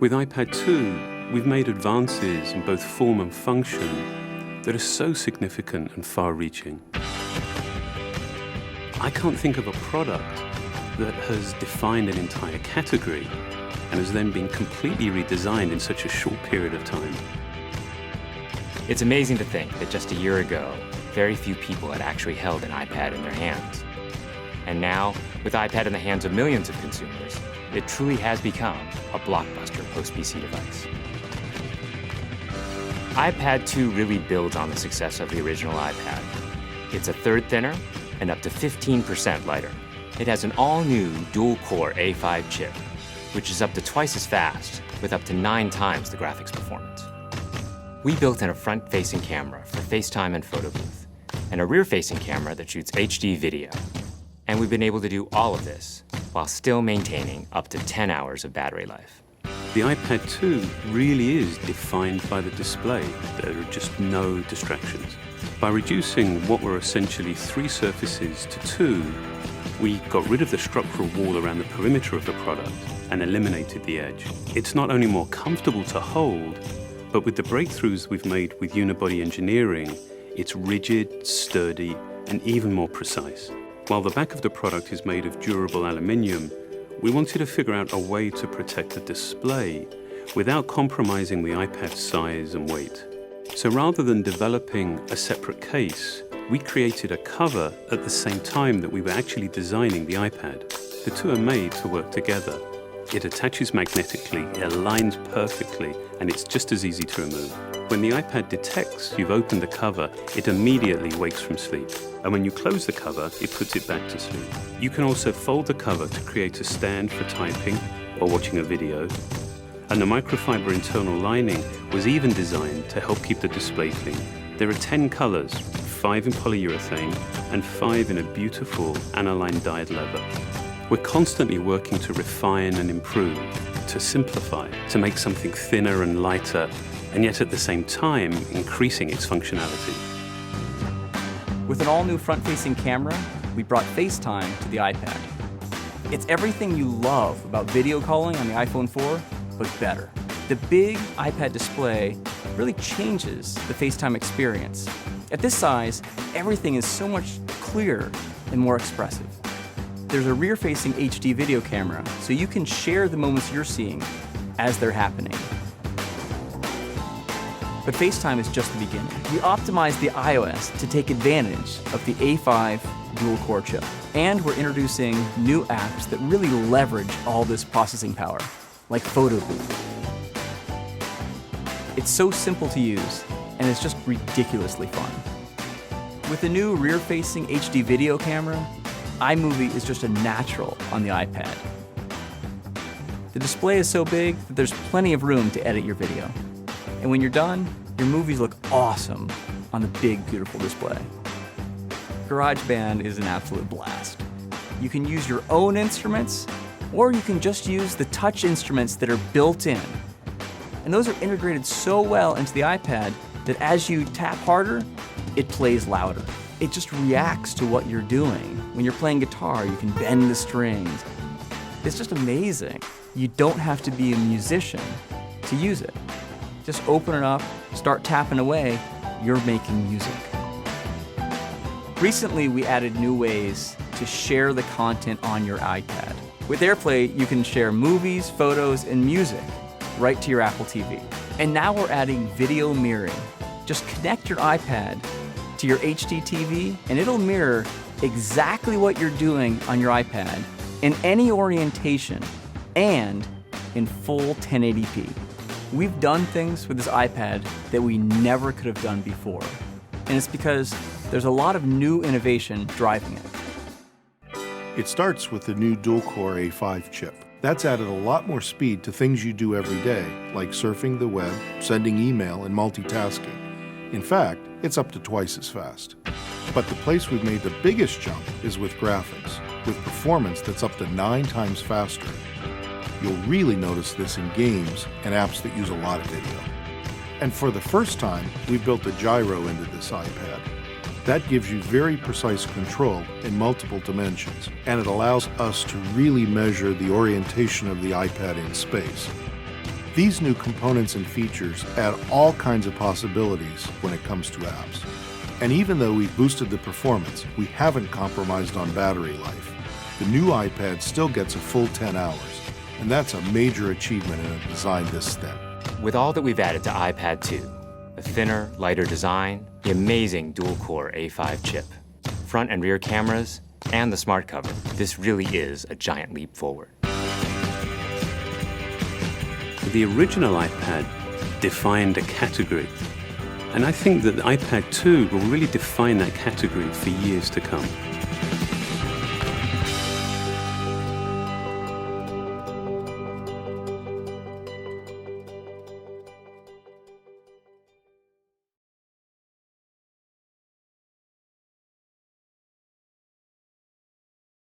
With iPad 2, we've made advances in both form and function that are so significant and far-reaching. I can't think of a product that has defined an entire category and has then been completely redesigned in such a short period of time. It's amazing to think that just a year ago, very few people had actually held an iPad in their hands. And now, with iPad in the hands of millions of consumers, it truly has become a blockbuster post-PC device. iPad 2 really builds on the success of the original iPad. It's a third thinner and up to 15% lighter. It has an all-new dual-core A5 chip, which is up to twice as fast with up to 9 times the graphics performance. We built in a front-facing camera for FaceTime and photo booth, and a rear-facing camera that shoots HD video. And we've been able to do all of this while still maintaining up to 10 hours of battery life. The iPad 2 really is defined by the display. There are just no distractions. By reducing what were essentially 3 surfaces to 2, we got rid of the structural wall around the perimeter of the product and eliminated the edge. It's not only more comfortable to hold, but with the breakthroughs we've made with unibody engineering, it's rigid, sturdy, and even more precise. While the back of the product is made of durable aluminium, we wanted to figure out a way to protect the display without compromising the iPad's size and weight. So rather than developing a separate case, we created a cover at the same time that we were actually designing the iPad. The two are made to work together. It attaches magnetically, it aligns perfectly, and it's just as easy to remove. When the iPad detects you've opened the cover, it immediately wakes from sleep. And when you close the cover, it puts it back to sleep. You can also fold the cover to create a stand for typing or watching a video. And the microfiber internal lining was even designed to help keep the display clean. There are 10 colors, 5 in polyurethane and 5 in a beautiful aniline dyed leather. We're constantly working to refine and improve, to simplify, to make something thinner and lighter, and yet at the same time, increasing its functionality. With an all-new front-facing camera, we brought FaceTime to the iPad. It's everything you love about video calling on the iPhone 4, but better. The big iPad display really changes the FaceTime experience. At this size, everything is so much clearer and more expressive. There's a rear-facing HD video camera, so you can share the moments you're seeing as they're happening. But FaceTime is just the beginning. We optimized the iOS to take advantage of the A5 dual-core chip. And we're introducing new apps that really leverage all this processing power, like Photo Booth. It's so simple to use, and it's just ridiculously fun. With the new rear-facing HD video camera, iMovie is just a natural on the iPad. The display is so big that there's plenty of room to edit your video. And when you're done, your movies look awesome on the big, beautiful display. GarageBand is an absolute blast. You can use your own instruments, or you can just use the touch instruments that are built in. And those are integrated so well into the iPad that as you tap harder, it plays louder. It just reacts to what you're doing. When you're playing guitar, you can bend the strings. It's just amazing. You don't have to be a musician to use it. Just open it up, start tapping away, you're making music. Recently, we added new ways to share the content on your iPad. With AirPlay, you can share movies, photos, and music right to your Apple TV. And now we're adding video mirroring. Just connect your iPad to your HD TV, and it'll mirror exactly what you're doing on your iPad in any orientation and in full 1080p. We've done things with this iPad that we never could have done before. And it's because there's a lot of new innovation driving it. It starts with the new dual-core A5 chip. That's added a lot more speed to things you do every day, like surfing the web, sending email, and multitasking. In fact, it's up to twice as fast. But the place we've made the biggest jump is with graphics, with performance that's up to 9 times faster. You'll really notice this in games and apps that use a lot of video. And for the first time, we've built a gyro into this iPad. That gives you very precise control in multiple dimensions, and it allows us to really measure the orientation of the iPad in space. These new components and features add all kinds of possibilities when it comes to apps. And even though we've boosted the performance, we haven't compromised on battery life. The new iPad still gets a full 10 hours, and that's a major achievement in a design this thin. With all that we've added to iPad 2, the thinner, lighter design, the amazing dual-core A5 chip, front and rear cameras, and the smart cover, this really is a giant leap forward. The original iPad defined a category, and I think that the iPad 2 will really define that category for years to come.